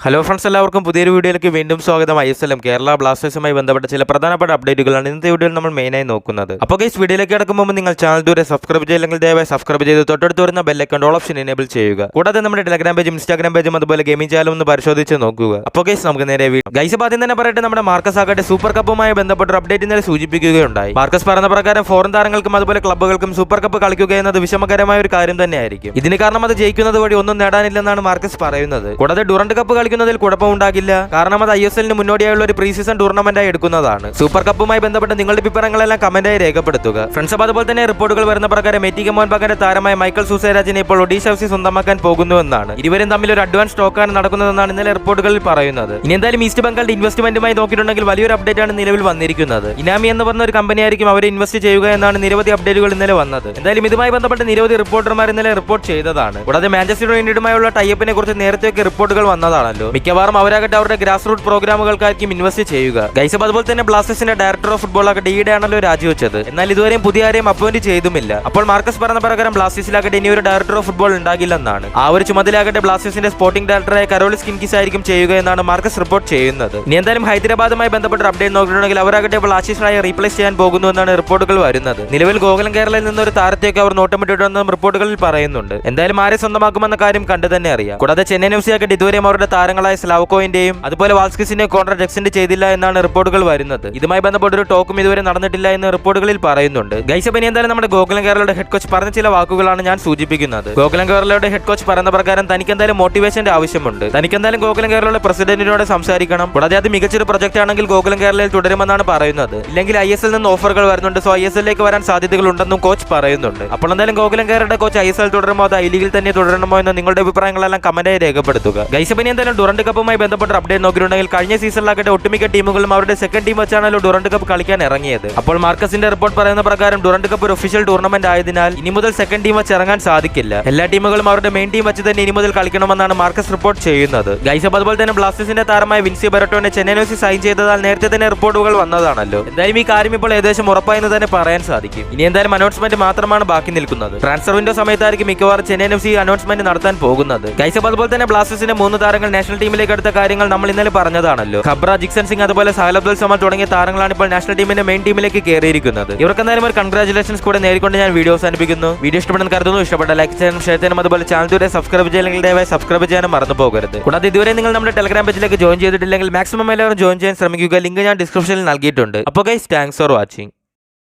Hello friends, എല്ലാവർക്കും പുതിയൊരു വീഡിയോയിലേക്ക് വീണ്ടും സ്വാഗതം. ISL കേരള ബ്ലാസ്റ്റേഴ്സുമായി ബന്ധപ്പെട്ട ചില പ്രധാനപ്പെട്ട അപ്ഡേറ്റുകളാണ് ഇന്നത്തെ വീഡിയോയിൽ നമ്മൾ മെയിനായി നോക്കുന്നത്. അപ്പോൾ ഗൈസ്, വീഡിയോയിലേക്ക് കിടക്കുമ്പോൾ നിങ്ങൾ ചാനൽ ദൂരെ സബ്സ്ക്രൈബ് ചെയ്യില്ലെങ്കിൽ ദയവായി സബ്സ്ക്രൈബ് ചെയ്ത് തൊട്ടടുത്ത് വരുന്ന ബെല്ലൈക്കൺ ഓൾ ഓപ്ഷൻ എനേബിൾ ചെയ്യുക. കൂടാതെ നമ്മുടെ ടെലഗ്രാം പേജും ഇൻസ്റ്റാഗ്രാം പേജും അതുപോലെ ഗെയിമിംഗ് ചാനലും ഒന്ന് പരിശോധിച്ച് നോക്കുക. അപ്പോൾ ഗൈസ്, നമുക്ക് നേരെ ഗൈസ് ആദ്യം തന്നെ പറയട്ടെ, നമ്മുടെ മാർക്കസ് ആകട്ടെ സൂപ്പർ കപ്പുമായി ബന്ധപ്പെട്ട ഒരു അപ്ഡേറ്റ് ഇന്നലെ സൂചിപ്പിക്കുകയുണ്ടായി. മാർക്കസ് പറഞ്ഞ പ്രകാരം ഫോറിൻ താരങ്ങൾക്കും അതുപോലെ ക്ലബ്ബുകൾക്കും സൂപ്പർ കപ്പ് കളിക്കുക എന്നത് വിഷമകരമായ ഒരു കാര്യം തന്നെയായിരിക്കും. ഇതിന് കാരണം അത് ജയിക്കുന്നത് വഴി ഒന്നും നേടാനില്ലെന്നാണ് മാർക്കസ് പറയുന്നത്. കൂടാതെ ഡുറന്റ് കപ്പ് കളിക്കുന്നതിൽ കുഴപ്പമുണ്ടാകില്ല, കാരണം അത് ISL മുന്നോടിയായുള്ള ഒരു പ്രീ സീസൺ ടൂർണമെന്റായി എടുക്കുന്നതാണ്. സൂപ്പർ കപ്പുമായി ബന്ധപ്പെട്ട് നിങ്ങളുടെ അഭിപ്രായങ്ങളെല്ലാം കമന്റായി രേഖപ്പെടുത്തുക. ഫ്രണ്ട്സ്, അതുപോലെ തന്നെ റിപ്പോർട്ടുകൾ വരുന്ന പ്രകാരം എറ്റികെ മോഹൻ ബഗാന്റെ താരമായ മൈക്കൽ സുസേരാജിനെ ഇപ്പോൾ ഒഡീഷ FC സ്വന്തമാക്കാൻ പോകുന്നുവെന്നാണ്. ഇരുവരും തമ്മിൽ ഒരു അഡ്വാൻസ് ടോക്കാണ് നടക്കുന്നതെന്നാണ് ഇന്നലെ റിപ്പോർട്ടുകളിൽ പറയുന്നത്. ഇനി എന്തായാലും ഈസ്റ്റ് ബംഗാളിന്റെ ഇൻവെസ്റ്റ്മെന്റുമായി നോക്കിയിട്ടുണ്ടെങ്കിൽ വലിയൊരു അപ്ഡേറ്റ് ആണ് നിലവിൽ വന്നിരിക്കുന്നത്. ഇനാമി എന്ന് പറഞ്ഞ ഒരു കമ്പനി ആയിരിക്കും അവരെ ഇൻവെസ്റ്റ് ചെയ്യുക എന്നാണ് നിരവധി അപ്ഡേറ്റുകൾ ഇന്നലെ വന്നത്. എന്തായാലും ഇതുമായി ബന്ധപ്പെട്ട് നിരവധി റിപ്പോർട്ടർമാർ ഇന്നലെ റിപ്പോർട്ട് ചെയ്തതാണ്. കൂടാതെ മാഞ്ചസ്റ്റർ യുണൈറ്റഡുമായുള്ള ടൈപ്പിനെ കുറിച്ച് നേരത്തെയൊക്കെ റിപ്പോർട്ടുകൾ വന്നതാണല്ലോ. മിക്കവാറും അവരാകട്ടെ അവരുടെ ഗ്രാസ് റൂട്ട് പ്രോഗ്രാമുകൾക്കായിരിക്കും ഇൻവെസ്റ്റ് ചെയ്യുക. ഗൈസ്, അതുപോലെ തന്നെ ബ്ലാസ്റ്റേഴ്സിന്റെ ഡയറക്ടർ ഓഫ് ഫുട്ബോൾ ആകട്ടെ ഈയിടെയാണല്ലോ രാജിവെച്ചത്. എന്നാൽ ഇതുവരെയും പുതിയ ആരെയും അപ്പോയിന്റ് ചെയ്തുമില്ല. അപ്പോൾ മാർക്കസ് പറഞ്ഞ പ്രകാരം ബ്ലാസ്റ്റേഴ്സിലാകട്ടെ ഇനി ഒരു ഡയറക്ടർ ഓഫ് ഫുട്ബോൾ ഉണ്ടാകില്ലെന്നാണ്. ആ ഒരു ചുമതലയാകട്ടെ ബ്ലാസ്റ്റേഴ്സിന്റെ സ്പോർട്ടിംഗ് ഡയറക്ടറായ കരോളിസ് കിൻകിസ് ആയിരിക്കും ചെയ്യുക എന്നാണ് മാർക്കസ് റിപ്പോർട്ട് ചെയ്യുന്നത്. ഇനി എന്തായാലും ഹൈദരാബാദുമായി ബന്ധപ്പെട്ട അപ്ഡേറ്റ് നോക്കിയിട്ടുണ്ടെങ്കിൽ അവരാകട്ടെ ഇപ്പോൾ ആശിഷ് റായെ റീപ്ലേസ് ചെയ്യാൻ പോകുന്നു എന്നാണ് റിപ്പോർട്ടുകൾ വരുന്നത്. നിലവിൽ ഗോകുലം കേരളയിൽ നിന്ന് ഒരു താരത്തേക്ക് അവർ നോട്ടമിട്ടിട്ടുണ്ടെന്നും റിപ്പോർട്ടുകളിൽ പറയുന്നുണ്ട്. എന്തായാലും ആരെ സ്വന്തമാക്കുമെന്ന കാര്യം കണ്ടു തന്നെ അറിയാം. കൂടാതെ ചെന്നൈയിൻ FC ആകട്ടെ ഇതുവരെയും അവരുടെ താരങ്ങളായ സ്ലാവ്കോയിന്റെയും അതുപോലെ വാൾസ്കിസിന്റെ കോൺട്രാക്ട് എക്സ്റ്റെൻഡ് ചെയ്തില്ല എന്നാണ് റിപ്പോർട്ടുകൾ വരുന്നത്. ഇതുമായി ബന്ധപ്പെട്ട ഒരു ടോക്കും ഇതുവരെ നടന്നിട്ടില്ല എന്ന് റിപ്പോർട്ടുകളിൽ പറയുന്നുണ്ട്. ഗൈസ്, ഇനി എന്തായാലും നമ്മുടെ ഗോകുലം കേരളയുടെ ഹെഡ് കോച്ച് പറഞ്ഞ ചില വാക്കുകളാണ് ഞാൻ സൂചിപ്പിക്കുന്നത്. ഗോകുലം കേരളയുടെ ഹെഡ് കോച്ച് പറയുന്ന പ്രകാരം തനിക്ക് എന്തായാലും മോട്ടിവേഷന്റെ ആവശ്യമുണ്ട്. തനിക്ക് എന്തായാലും ഗോകുലം കേരളയുടെ പ്രസിഡന്റിനോട് സംസാരിക്കണം. കൂടാതെ അത് മികച്ചൊരു പ്രൊജക്ട് ആണെങ്കിൽ ഗോകുലം കേരളയിൽ തുടരുമെന്നാണ് പറയുന്നത്. ഇല്ലെങ്കിൽ ISL നിന്ന് ഓഫറുകൾ വരുന്നുണ്ട്, സോ ISL വരാൻ സാധ്യതകൾ ഉണ്ടെന്നും കോച്ച് പറയുന്നുണ്ട്. അപ്പോൾ എന്തായാലും ഗോകുലം കേരളയുടെ കോച്ച് ISL തുടരുമോ അതോ I ലീഗിൽ തന്നെ തുടരണമോ എന്ന് നിങ്ങളുടെ അഭിപ്രായങ്ങളെല്ലാം കമന്റായി രേഖപ്പെടുത്തുക. ഗൈസ്, ഇനി എന്തായാലും ഡുറന്റ് കപ്പുമായി ബന്ധപ്പെട്ട അപ്ഡേറ്റ് നോക്കിയിട്ടുണ്ടെങ്കിൽ കഴിഞ്ഞ സീസണിലാകട്ടെ ഒട്ടുമിക്ക ടീമുകളും അവരുടെ സെക്കൻഡ് ടീം വെച്ചാണല്ലോ ഡുറന്റ് കപ്പ് കളിക്കാൻ ഇറങ്ങിയത്. അപ്പോൾ മാർക്കസിന്റെ റിപ്പോർട്ട് പറയുന്ന പ്രകാരം ഡുറന്റ് കപ്പ് ഒരു ഒഫീഷ്യൽ ടൂർണമെന്റ് ആയതിനാൽ ഇനി മുതൽ സെക്കൻഡ് ടീം വെച്ച് ഇറങ്ങാൻ സാധിക്കില്ല. എല്ലാ ടീമുകളും അവരുടെ മെയിൻ ടീം വെച്ച് തന്നെ ഇനി മുതൽ കളിക്കണമെന്നാണ് മാർക്കസ് റിപ്പോർട്ട് ചെയ്യുന്നത്. ഗൈസ്, അതുപോലെ തന്നെ ബ്ലാസ്റ്റേഴ്സിന്റെ താരമായ വിൻസി ബെറട്ടോനെ ചെന്നൈയിൻ FC സൈൻ ചെയ്തതാൽ നേരത്തെ തന്നെ റിപ്പോർട്ടുകൾ വന്നതാണല്ലോ. എന്തായാലും ഈ കാര്യം ഇപ്പോൾ ഏകദേശം ഉറപ്പായെന്ന് തന്നെ പറയാൻ സാധിക്കും. ഇനി എന്തായാലും അനൗൺസ്മെന്റ് മാത്രമാണ് ബാക്കി നിൽക്കുന്നത്. ട്രാൻസ്ഫർ വിൻഡോ സമയത്തായിരിക്കും മിക്കവാറും ചെന്നൈയിൻ FC അനൗൺസ്മെന്റ് നടത്താൻ പോകുന്നത്. ഗൈസ്, അതുപോലെ തന്നെ ബ്ലാസ്റ്റേഴ്സിന്റെ 3 താരങ്ങൾ നാഷണൽ ടീമിലേക്ക് എടുത്ത കാര്യങ്ങൾ നമ്മൾ ഇന്നലെ പറഞ്ഞതാണല്ലോ. ഖബ്ര, ജിക്സൺ സിംഗ് അതുപോലെ സഹൽ അബ്ദുൽ സമദ് തുടങ്ങിയ താരങ്ങളാണ് ഇപ്പോൾ നാഷണൽ ടീമിന്റെ മെയിൻ ടീമിലേക്ക് കയറിയിരിക്കുന്നത്. ഇവർക്ക് എന്തായാലും ഒരു കൺഗ്രാറ്റുലേഷൻസ് കൂടെ നേരിക്കൊണ്ട് ഞാൻ വീഡിയോ അവസാനിപ്പിക്കുന്നു. വീഡിയോ ഇഷ്ടപ്പെടുന്ന കരുതുന്നു. ഇഷ്ടപ്പെട്ട ലൈക്ക് ചെയ്യാനും ഷെയർ ചെയ്യാനും അതുപോലെ ചാനൽ ദൂരെ സബ്സ്ക്രൈബ് ചെയ്യില്ലെങ്കിൽ ദയവായി സബ്സ്ക്രൈബ് ചെയ്യാനും മറന്നു പോകരുത്. കൂടാതെ ഇതുവരെ നിങ്ങൾ നമ്മുടെ ടെലഗ്രാം പേജിലേക്ക് ജോയിൻ ചെയ്തിട്ടില്ലെങ്കിൽ മാക്സിമം എല്ലാവരും ജോയിൻ ചെയ്യാൻ ശ്രമിക്കുക. ലിങ്ക് ഞാൻ ഡിസ്ക്രിപ്ഷനിൽ നൽകിയിട്ടുണ്ട്. അപ്പോൾ ഗൈസ്, താങ്ക്സ് ഫോർ വാച്ചിങ്.